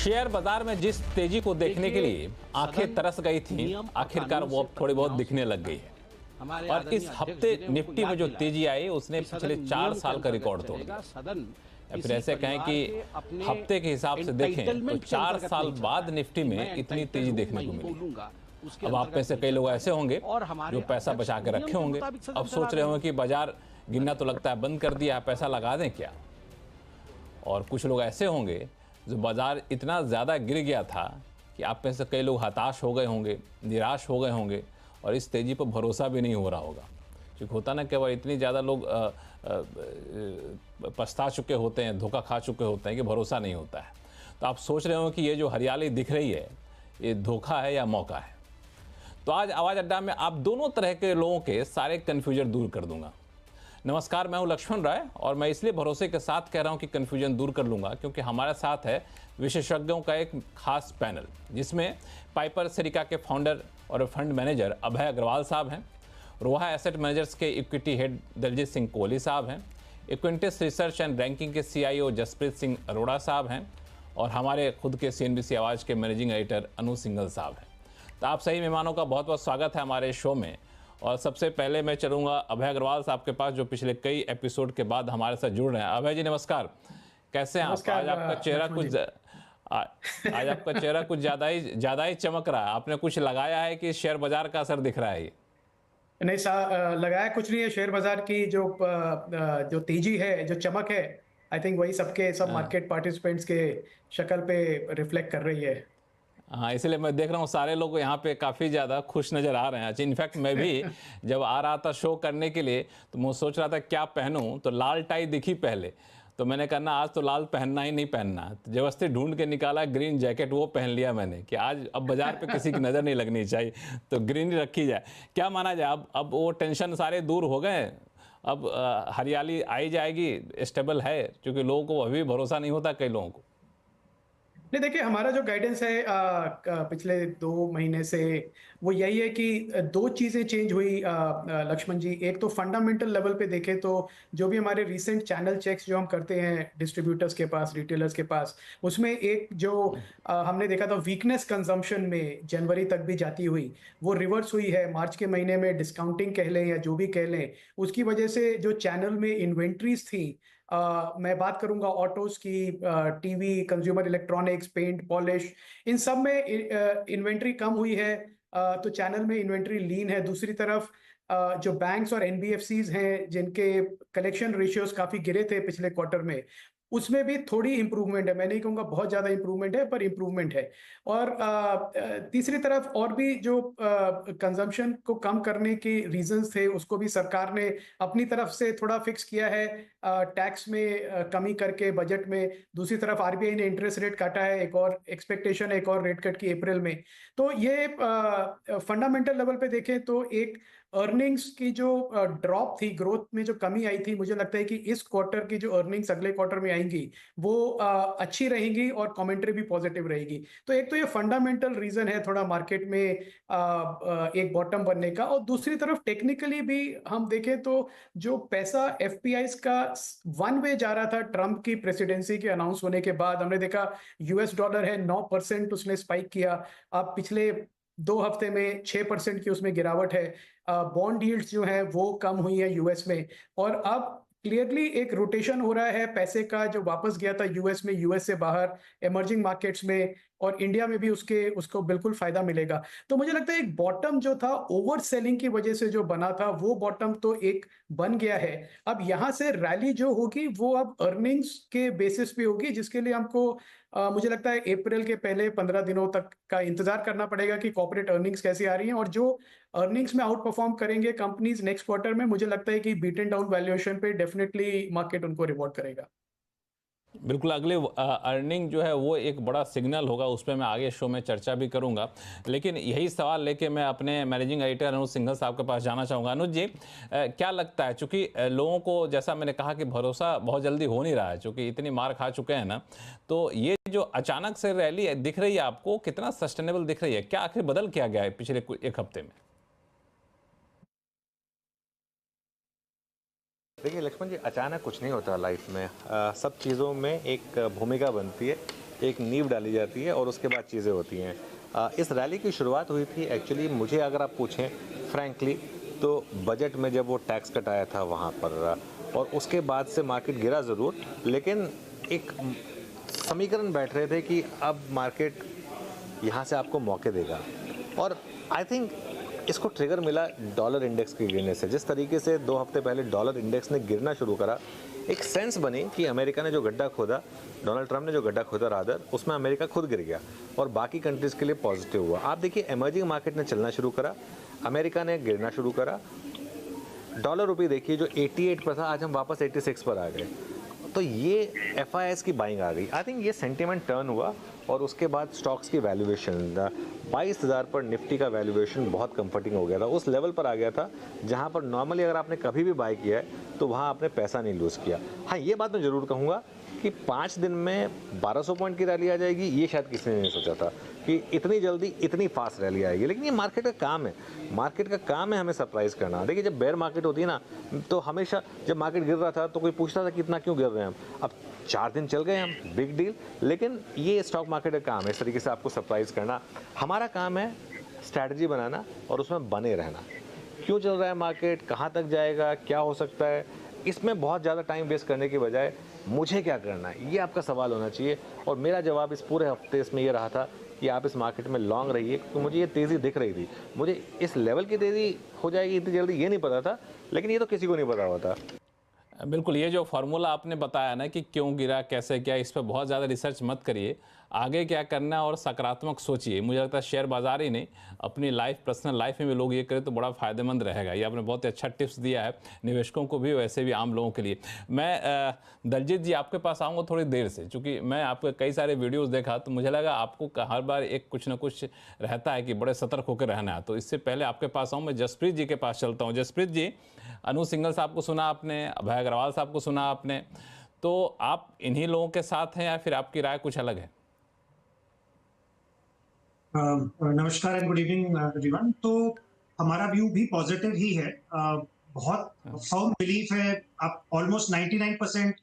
Share बाजार में जिस तेजी को देखने के लिए आंखें तरस गई थी, आखिरकार वो अब थोड़ी बहुत दिखने लग गई है। और इस हफ्ते निफ्टी में जो तेजी आई उसने पिछले 4 साल का रिकॉर्ड तोड़ दिया। या फिर ऐसे कहें कि हफ्ते के हिसाब से देखें तो 4 साल बाद निफ्टी में इतनी तेजी देखने को मिली। अब आप में से कई लोग ऐसे होंगे जो पैसा बचा के रखे होंगे, अब सोच रहे होंगे कि बाजार गिरना तो लगता है बंद कर दिया है, पैसा लगा दें क्या। और कुछ लोग ऐसे होंगे जो बाजार इतना ज़्यादा गिर गया था कि आप में से कई लोग हताश हो गए होंगे, निराश हो गए होंगे और इस तेज़ी पर भरोसा भी नहीं हो रहा होगा। क्योंकि होता ना केवल इतनी ज़्यादा लोग पछता चुके होते हैं, धोखा खा चुके होते हैं कि भरोसा नहीं होता है। तो आप सोच रहे हो कि ये जो हरियाली दिख रही है ये धोखा है या मौका है। तो आज आवाज़ अड्डा में आप दोनों तरह के लोगों के सारे कन्फ्यूजन दूर कर दूंगा। नमस्कार, मैं हूं लक्ष्मण राय और मैं इसलिए भरोसे के साथ कह रहा हूं कि कन्फ्यूजन दूर कर लूंगा क्योंकि हमारे साथ है विशेषज्ञों का एक खास पैनल, जिसमें पाइपर सरिका के फाउंडर और फंड मैनेजर अभय अग्रवाल साहब हैं, रोहा एसेट मैनेजर्स के इक्विटी हेड दलजीत सिंह कोहली साहब हैं, इक्विंटिस रिसर्च एंड रैंकिंग के CIO जसप्रीत सिंह अरोड़ा साहब हैं और हमारे खुद के CNBC आवाज़ के मैनेजिंग एडिटर अनु सिंघल साहब हैं। तो आप सही मेहमानों का बहुत बहुत स्वागत है हमारे शो में। और सबसे पहले मैं चलूंगा अभय अग्रवाल साहब के पास, जो पिछले कई एपिसोड के बाद हमारे साथ जुड़ रहे हैं। अभय जी नमस्कार, कैसे हैं आप? आज आपका चेहरा कुछ ज़्यादा ही चमक रहा है। आपने कुछ लगाया है कि शेयर बाजार का असर दिख रहा है? नहीं, लगाया कुछ नहीं है। शेयर बाजार की जो तेजी है, जो चमक है, आई थिंक वही सब मार्केट पार्टिसिपेंट्स के शक्ल पे रिफ्लेक्ट कर रही है। हाँ, इसलिए मैं देख रहा हूँ सारे लोग यहाँ पे काफ़ी ज़्यादा खुश नज़र आ रहे हैं। इनफैक्ट मैं भी जब आ रहा था शो करने के लिए तो मैं सोच रहा था क्या पहनूं, तो लाल टाई दिखी पहले, तो मैंने कहा ना आज तो लाल पहनना ही नहीं पहनना। तो जबरदस्ती ढूंढ के निकाला ग्रीन जैकेट, वो पहन लिया मैंने कि आज अब बाजार पे किसी की नज़र नहीं लगनी चाहिए, तो ग्रीन ही रखी जाए। क्या माना जाए, अब वो टेंशन सारे दूर हो गए, अब हरियाली आई जाएगी, स्टेबल है, क्योंकि लोगों को अभी भरोसा नहीं होता कई लोगों को। नहीं, देखिए, हमारा जो गाइडेंस है पिछले 2 महीने से वो यही है कि दो चीजें चेंज हुई लक्ष्मण जी। एक तो फंडामेंटल लेवल पे देखें तो जो भी हमारे रीसेंट चैनल चेक्स जो हम करते हैं डिस्ट्रीब्यूटर्स के पास, रिटेलर्स के पास, उसमें एक जो हमने देखा था वीकनेस कंजम्पशन में जनवरी तक भी जाती हुई, वो रिवर्स हुई है। मार्च के महीने में डिस्काउंटिंग कह लें या जो भी कह लें, उसकी वजह से जो चैनल में इन्वेंट्रीज थी, मैं बात करूंगा ऑटोज की, TV, consumer electronics, paint, polish, इन सब में इन्वेंट्री कम हुई है। तो चैनल में इन्वेंट्री लीन है। दूसरी तरफ जो बैंक्स और NBFCs हैं जिनके कलेक्शन रेशियोज काफी गिरे थे पिछले क्वार्टर में, उसमें भी थोड़ी इंप्रूवमेंट है। मैं नहीं कहूंगा बहुत ज्यादा इंप्रूवमेंट है, पर इंप्रूवमेंट है। और तीसरी तरफ और भी जो कंजम्पशन को कम करने के रीजंस थे, उसको भी सरकार ने अपनी तरफ से थोड़ा फिक्स किया है, टैक्स में कमी करके बजट में। दूसरी तरफ RBI ने इंटरेस्ट रेट काटा है, एक और एक्सपेक्टेशन है एक और रेट कट की अप्रैल में। तो ये फंडामेंटल लेवल पे देखें तो एक अर्निंग्स की जो ड्रॉप थी, ग्रोथ में जो कमी आई थी, मुझे लगता है कि इस क्वार्टर की जो अर्निंग्स अगले क्वार्टर में आएंगी वो अच्छी रहेंगी और कमेंट्री भी पॉजिटिव रहेगी। तो एक तो ये फंडामेंटल रीजन है थोड़ा मार्केट में एक बॉटम बनने का। और दूसरी तरफ टेक्निकली भी हम देखें तो जो पैसा FPIs का वन वे जा रहा था ट्रंप की प्रेसिडेंसी के अनाउंस होने के बाद, हमने देखा US डॉलर है 9% उसने स्पाइक किया। अब पिछले 2 हफ्ते में 6% की उसमें गिरावट है। बॉन्ड यील्ड्स जो है वो कम हुई है US में। और अब क्लियरली एक रोटेशन हो रहा है पैसे का, जो वापस गया था US में, US से बाहर इमर्जिंग मार्केट्स में, और इंडिया में भी उसको बिल्कुल फायदा मिलेगा। तो मुझे लगता है एक बॉटम जो था ओवर सेलिंग की वजह से जो बना था, वो बॉटम तो एक बन गया है। अब यहां से रैली जो होगी वो अब अर्निंग्स के बेसिस पे होगी, जिसके लिए हमको मुझे लगता है अप्रैल के पहले 15 दिनों तक का इंतजार करना पड़ेगा कि कॉर्पोरेट अर्निंग्स कैसी आ रही हैं। और जो अर्निंग्स में आउट परफॉर्म करेंगे कंपनीज नेक्स्ट क्वार्टर में, मुझे लगता है कि बीटन डाउन वैल्यूएशन पे डेफिनेटली मार्केट उनको रिवॉर्ड करेगा। बिल्कुल, अगले अर्निंग जो है वो एक बड़ा सिग्नल होगा, उस पर मैं आगे शो में चर्चा भी करूंगा। लेकिन यही सवाल लेके मैं अपने मैनेजिंग एडिटर अनुज सिंघल साहब के पास जाना चाहूँगा। अनुज जी, क्या लगता है, चूँकि लोगों को जैसा मैंने कहा कि भरोसा बहुत जल्दी हो नहीं रहा है, चूँकि इतनी मार खा चुके हैं ना, तो ये जो अचानक से रैली दिख रही है आपको कितना सस्टेनेबल दिख रही है? क्या आखिर बदल किया गया है पिछले एक हफ्ते में? देखिए लक्ष्मण जी, अचानक कुछ नहीं होता लाइफ में। सब चीज़ों में एक भूमिका बनती है एक नींव डाली जाती है और उसके बाद चीज़ें होती हैं। इस रैली की शुरुआत हुई थी एक्चुअली, मुझे अगर आप पूछें फ्रैंकली, तो बजट में जब वो टैक्स कट आया था वहाँ पर, और उसके बाद से मार्केट गिरा ज़रूर, लेकिन एक समीकरण बैठ रहे थे कि अब मार्केट यहाँ से आपको मौके देगा। और आई थिंक इसको ट्रिगर मिला डॉलर इंडेक्स के गिरने से। जिस तरीके से 2 हफ्ते पहले डॉलर इंडेक्स ने गिरना शुरू करा, एक सेंस बनी कि अमेरिका ने जो गड्ढा खोदा, डोनाल्ड ट्रंप ने जो गड्ढा खोदा रादर, उसमें अमेरिका खुद गिर गया और बाकी कंट्रीज़ के लिए पॉजिटिव हुआ। आप देखिए एमर्जिंग मार्केट ने चलना शुरू करा, अमेरिका ने गिरना शुरू करा। डॉलर रुपये देखिए जो 88 पर था, आज हम वापस 86 पर आ गए। तो ये FIS की बाइंग आ गई। आई थिंक ये सेंटिमेंट टर्न हुआ और उसके बाद स्टॉक्स की वैल्यूएशन 22,000 पर निफ्टी का वैल्यूएशन बहुत कंफर्टिंग हो गया था, उस लेवल पर आ गया था जहां पर नॉर्मली अगर आपने कभी भी बाय किया है तो वहां आपने पैसा नहीं लूज़ किया। हाँ, ये बात मैं ज़रूर कहूँगा कि 5 दिन में 1200 पॉइंट की रैली आ जाएगी, ये शायद किसी ने नहीं सोचा था कि इतनी जल्दी इतनी फास्ट रैली आएगी। लेकिन ये मार्केट का काम है, मार्केट का काम है हमें सरप्राइज़ करना। देखिए जब बेयर मार्केट होती है ना, तो हमेशा जब मार्केट गिर रहा था तो कोई पूछता था कि इतना क्यों गिर रहे हैं हम। अब 4 दिन चल गए हम, बिग डील। लेकिन ये स्टॉक मार्केट का काम है इस तरीके से आपको सरप्राइज़ करना। हमारा काम है स्ट्रैटेजी बनाना और उसमें बने रहना। क्यों चल रहा है मार्केट, कहाँ तक जाएगा, क्या हो सकता है, इसमें बहुत ज़्यादा टाइम वेस्ट करने की बजाय मुझे क्या करना है, ये आपका सवाल होना चाहिए। और मेरा जवाब इस पूरे हफ्ते इसमें ये रहा था कि आप इस मार्केट में लॉन्ग रहिए, क्योंकि मुझे ये तेज़ी दिख रही थी। मुझे इस लेवल की तेज़ी हो जाएगी इतनी जल्दी ये नहीं पता था, लेकिन ये तो किसी को नहीं पता हुआ था। बिल्कुल, ये जो फार्मूला आपने बताया ना कि क्यों गिरा, कैसे क्या, इस पे बहुत ज़्यादा रिसर्च मत करिए, आगे क्या करना है और सकारात्मक सोचिए। मुझे लगता है शेयर बाजार ही नहीं, अपनी लाइफ, पर्सनल लाइफ में भी लोग ये करें तो बड़ा फ़ायदेमंद रहेगा। ये आपने बहुत ही अच्छा टिप्स दिया है निवेशकों को भी, वैसे भी आम लोगों के लिए। मैं दलजीत जी आपके पास आऊँगा थोड़ी देर से, चूँकि मैं आपके कई सारे वीडियोज़ देखा तो मुझे लगा आपको हर बार एक कुछ ना कुछ रहता है कि बड़े सतर्क होकर रहना है। तो इससे पहले आपके पास आऊँ, मैं जसप्रीत जी के पास चलता हूँ। जसप्रीत जी, अनु सिंघल साहब को सुना आपने, अभय अग्रवाल साहब को सुना आपने, तो आप इन्हीं लोगों के साथ हैं या फिर आपकी राय कुछ अलग है? नमस्कार एंड गुड इवनिंग एवरीवन। तो हमारा व्यू भी पॉजिटिव ही है। बहुत फर्म बिलीफ है, आप ऑलमोस्ट 99%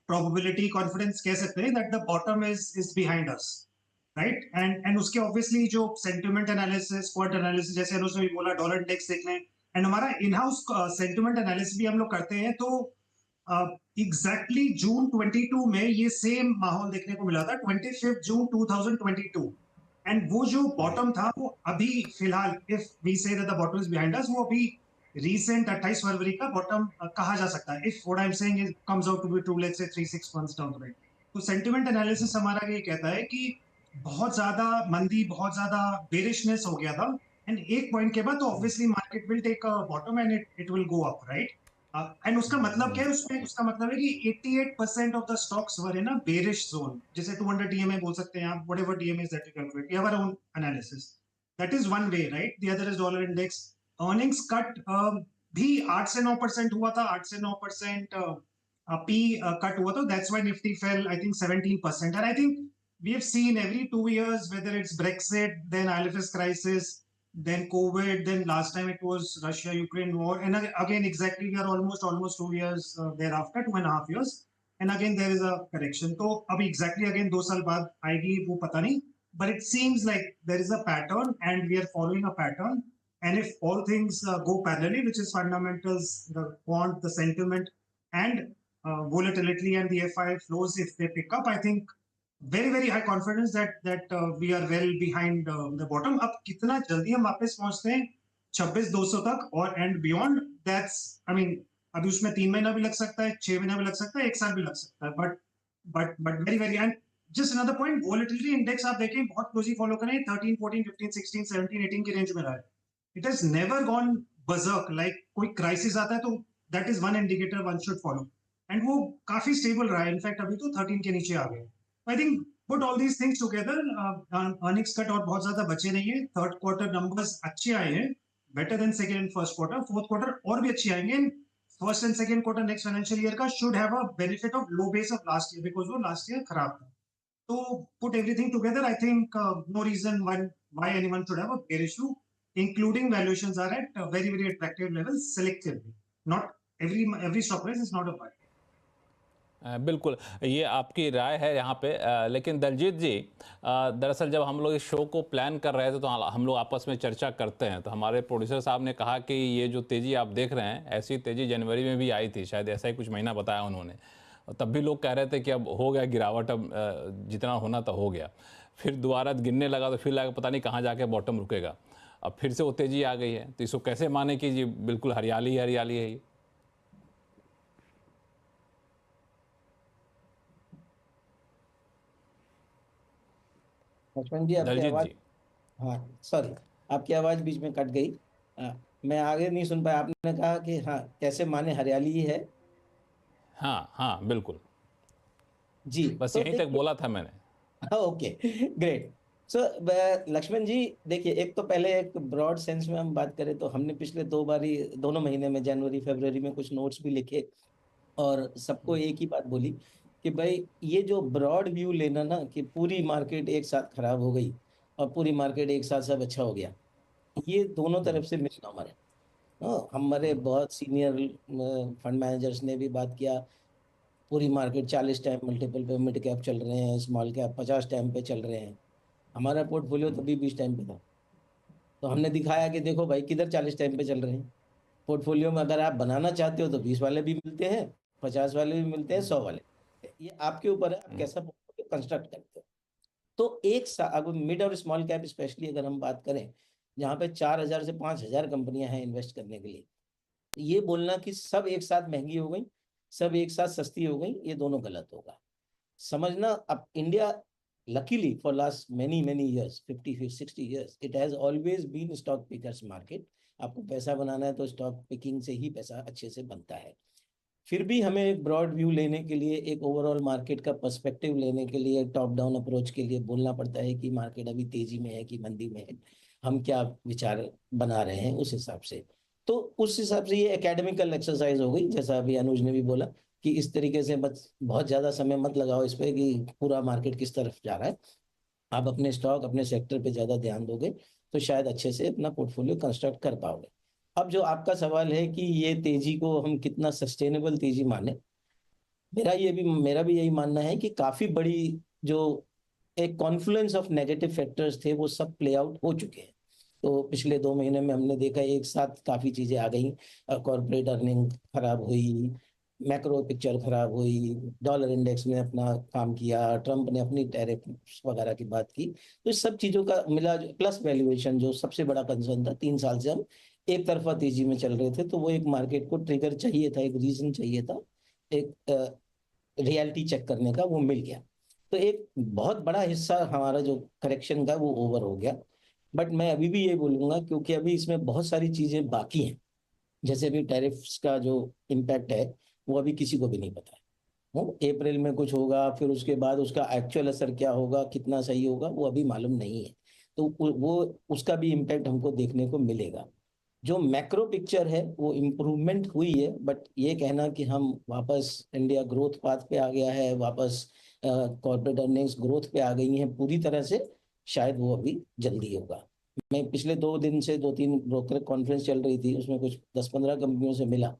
प्रोबेबिलिटी कॉन्फिडेंस कह सकते हैं that the bottom is behind us, right. And उसके ऑब्वियसली जो सेंटिमेंट एनालिसिस, क्वांट एनालिसिस, जैसे अनुज ने भी बोला, डॉलर इंडेक्स देख लें, एंड हमारा इन हाउस सेंटिमेंट एनालिसिस भी हम लोग करते हैं। तो एग्जैक्टली जून 22 में ये सेम माहौल देखने को मिला था, 25 जून 2022। एंड वो जो बॉटम था वो अभी फिलहाल, if we say that the bottom is behind us, वो अभी रीसेंट 28 फरवरी का बॉटम कहा जा सकता है, if what I am saying is comes out to be true, let's say 3-6 months down the line. तो सेंटिमेंट एनालिसिस हमारा ये कहता है कि बहुत ज्यादा मंदी, बहुत ज्यादा बेरिशनेस हो गया था, एंड एक पॉइंट के बाद तो obviously market will take a bottom and it will go up, right. And उसका मतलब क्या है, उसमें उसका मतलब है कि 88% of the stocks were in a bearish zone, जैसे 200 DMA बोल सकते हैं आप, whatever DMA is that you calculate, we have our own analysis, that is one way, right. The other is dollar index. Earnings cut भी 8 से 9% हुआ था, 8 से 9% पी कट हुआ था, that's why Nifty fail I think 17%। And I think we have seen every 2 years, whether it's Brexit, then IL&FS crisis, then COVID, then last time it was Russia-Ukraine war, and again exactly we are almost 2 years thereafter, 2.5 years, and again there is a correction. तो अभी exactly again 2 साल बाद आएगी वो पता नहीं, but it seems like there is a pattern and we are following a pattern. And if all things go parallelly, which is fundamentals, the quant, the sentiment, and volatility and the FI flows, if they pick up, I think very high confidence that we are well behind the bottom. अब कितना जल्दी हम वापस पहुंचते हैं 26,200 तक और and beyond, that's I mean अभी उसमें 3 महीना भी लग सकता है, 6 महीना भी लग सकता है, 1 साल भी लग सकता है, but very and just another point, volatility index आप देखें, बहुत क्लोजली फॉलो करें, 13, 14, 15, 16, 17, 18 की रेंज में रहा है। It has never gone बजर्क, like कोई क्राइसिस आता है तो that is one indicator one should follow, and वो काफी स्टेबल रहा है, इनफैक्ट अभी तो 13 के नीचे आ गए। I think put all these things together, earnings cut और बहुत ज्यादा बचे नहीं है, थर्ड क्वार्टर नंबर्स अच्छे आए हैं, better than second and first quarter, fourth quarter और भी अच्छे आएंगे, first and second quarter next financial year का should have a benefit of low base of last year, because वो लास्ट ईयर खराब था। तो put everything together, I think no reason why anyone should have a bear issue, including valuations are at very attractive levels selectively, not every stock price is not a buy. बिल्कुल, ये आपकी राय है यहाँ पे, लेकिन दलजीत जी, दरअसल जब हम लोग इस शो को प्लान कर रहे थे तो हम लोग आपस में चर्चा करते हैं, तो हमारे प्रोड्यूसर साहब ने कहा कि ये जो तेज़ी आप देख रहे हैं, ऐसी तेज़ी जनवरी में भी आई थी, शायद ऐसा ही कुछ महीना बताया उन्होंने। और तब भी लोग कह रहे थे कि अब हो गया गिरावट, अब जितना होना था हो गया। फिर दोबारा गिरने लगा तो फिर लगा पता नहीं कहाँ जाके बॉटम रुकेगा। अब फिर से वो तेज़ी आ गई है, तो इसको कैसे माने कि जी बिल्कुल हरियाली ही हरियाली है ये? लक्ष्मण जी, आपकी दलजीत आवाज, जी। हाँ सॉरी, आपकी आवाज बीच में कट गई। मैं आगे नहीं सुन पाया। आपने कहा कि हाँ कैसे माने हरियाली ही है। हाँ, हाँ, बिल्कुल। जी, बस तो यहीं तक देखिए, बोला था मैंने। Okay, great. So Lakshman ji, देखिए, एक तो पहले एक ब्रॉड सेंस में हम बात करें तो हमने पिछले दो बारी, दोनों महीने में, जनवरी फरवरी में कुछ नोट्स भी लिखे और सबको एक ही बात बोली कि भाई ये जो ब्रॉड व्यू लेना ना कि पूरी मार्केट एक साथ खराब हो गई और पूरी मार्केट एक साथ सब अच्छा हो गया, ये दोनों तरफ से मिसनॉमर है। हाँ, हमारे बहुत सीनियर फंड मैनेजर्स ने भी बात किया। पूरी मार्केट 40 टाइम मल्टीपल पे मिड कैप चल रहे हैं, स्मॉल कैप 50 टाइम पे चल रहे हैं। हमारा पोर्टफोलियो तभी 20 टाइम पे था। तो हमने दिखाया कि देखो भाई किधर 40 टाइम पे चल रहे हैं। पोर्टफोलियो में अगर आप बनाना चाहते हो तो 20 वाले भी मिलते हैं, 50 वाले भी मिलते हैं, 100 वाले। ये आपके ऊपर है, आप कैसा पोर्टफोलियो कंस्ट्रक्ट करते हो। तो एक अगर मिड और स्मॉल कैप स्पेशली अगर हम बात करें, जहाँ पे 4,000 से 5,000 कंपनियां हैं इन्वेस्ट करने के लिए, ये बोलना कि सब एक साथ महंगी हो गई, सब एक साथ सस्ती हो गई, ये दोनों गलत होगा। समझना, अब India, luckily for last many years, 50 60 years, it has always been stock pickers market। आपको पैसा बनाना है तो स्टॉक पिकिंग से ही पैसा अच्छे से बनता है। फिर भी हमें एक ब्रॉड व्यू लेने के लिए, एक ओवरऑल मार्केट का पर्सपेक्टिव लेने के लिए, टॉप डाउन अप्रोच के लिए बोलना पड़ता है कि मार्केट अभी तेजी में है कि मंदी में है, हम क्या विचार बना रहे हैं उस हिसाब से। तो उस हिसाब से ये एकेडमिकल एक्सरसाइज हो गई, जैसा अभी अनुज ने भी बोला कि इस तरीके से बस बहुत ज्यादा समय मत लगाओ इस पे कि पूरा मार्केट किस तरफ जा रहा है। आप अपने स्टॉक, अपने सेक्टर पे ज्यादा ध्यान दोगे तो शायद अच्छे से अपना पोर्टफोलियो कंस्ट्रक्ट कर पाओगे। अब जो आपका सवाल है कि ये तेजी को हम कितना सस्टेनेबल तेजी माने, मेरा भी यही मानना है कि काफी बड़ी जो एक कॉन्फ्लुएंस ऑफ नेगेटिव फैक्टर्स थे वो सब प्ले आउट हो चुके हैं। तो पिछले 2 महीने में हमने देखा एक साथ काफी चीजें आ गई। कॉर्पोरेट अर्निंग खराब हुई, मैक्रो पिक्चर खराब हुई, डॉलर इंडेक्स ने अपना काम किया, ट्रम्प ने अपनी टैरिफ वगैरह की बात की। तो इस सब चीजों का मिला, प्लस वैल्यूएशन जो सबसे बड़ा कंसर्न था, 3 साल से हम एक तरफा तेजी में चल रहे थे, तो वो एक मार्केट को ट्रिगर चाहिए था, एक रीजन चाहिए था, एक रियलिटी चेक करने का, वो मिल गया। तो एक बहुत बड़ा हिस्सा हमारा जो करेक्शन का वो ओवर हो गया। बट मैं अभी भी ये बोलूंगा, क्योंकि अभी इसमें बहुत सारी चीजें बाकी हैं, जैसे अभी टैरिफ्स का जो इम्पैक्ट है वो अभी किसी को भी नहीं पता है। वो अप्रैल में कुछ होगा, फिर उसके बाद उसका एक्चुअल असर क्या होगा, कितना सही होगा, वो अभी मालूम नहीं है। तो वो उसका भी इम्पैक्ट हमको देखने को मिलेगा। जो मैक्रो पिक्चर है वो इम्प्रूवमेंट हुई है, बट ये कहना कि हम वापस इंडिया ग्रोथ पाथ पे आ गया है, वापस कॉर्पोरेट अर्निंग्स ग्रोथ पे आ गई हैं पूरी तरह से, शायद वो अभी जल्दी होगा। मैं पिछले 2 दिन से 2-3 ब्रोकर कॉन्फ्रेंस चल रही थी, उसमें कुछ 10-15 कंपनियों से मिला,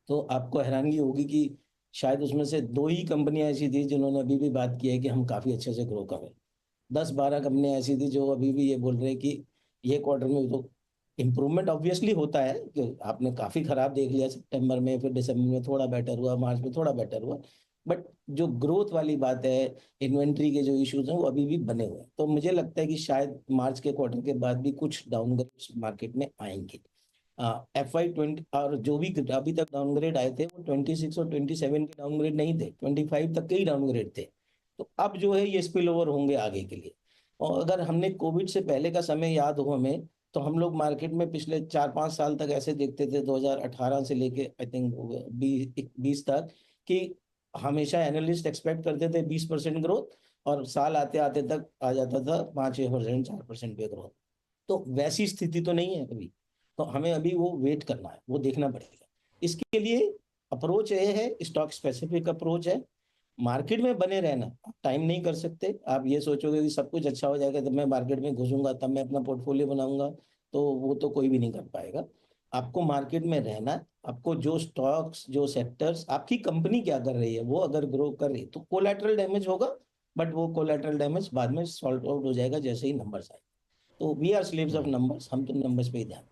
तो आपको हैरानगी होगी कि शायद उसमें से 2 ही कंपनियां ऐसी थी जिन्होंने अभी भी बात की है कि हम काफी अच्छे से ग्रो कर रहे हैं। 10-12 कंपनियां ऐसी थी जो अभी भी ये बोल रहे हैं कि ये क्वार्टर में तो इम्प्रूवमेंट ऑब्वियसली होता है कि आपने काफी खराब देख लिया सितंबर में, फिर दिसंबर में थोड़ा बेटर हुआ, मार्च में थोड़ा बेटर हुआ, बट जो ग्रोथ वाली बात है, इन्वेंट्री के जो इश्यूज हैं वो अभी भी बने हुए हैं। तो मुझे लगता है कि शायद मार्च के क्वार्टर के बाद भी कुछ डाउनग्रेड मार्केट में आएंगे। FY20 और जो भी अभी तक डाउनग्रेड आए थे वो 26 और 27 के डाउनग्रेड नहीं थे, 25 तक के ही डाउनग्रेड थे। तो अब जो है ये स्पिल ओवर होंगे आगे के लिए। और अगर हमने कोविड से पहले का समय याद हो हमें, तो हम लोग मार्केट में पिछले 4-5 साल तक ऐसे देखते थे, 2018 से लेके आई थिंक 20 तक, कि हमेशा एनालिस्ट एक्सपेक्ट करते थे 20% ग्रोथ, और साल आते आते तक आ जाता था 5-6%, 4% पे ग्रोथ। तो वैसी स्थिति तो नहीं है अभी। तो हमें अभी वो वेट करना है, वो देखना पड़ेगा। इसके लिए अप्रोच ये है, स्टॉक स्पेसिफिक अप्रोच है। मार्केट में बने रहना, आप टाइम नहीं कर सकते। आप ये सोचोगे कि सब कुछ अच्छा हो जाएगा तब मैं मार्केट में घुसूंगा, तब मैं अपना पोर्टफोलियो बनाऊंगा, तो वो तो कोई भी नहीं कर पाएगा। आपको मार्केट में रहना है, आपको जो स्टॉक्स, जो सेक्टर्स, आपकी कंपनी क्या कर रही है, वो अगर ग्रो कर रही है तो कोलैटरल डैमेज होगा, बट वो कोलैटरल डैमेज बाद में सॉल्व आउट हो जाएगा जैसे ही नंबर्स आए। तो we are slaves of numbers, हम तो नंबर्स पे ही ध्यान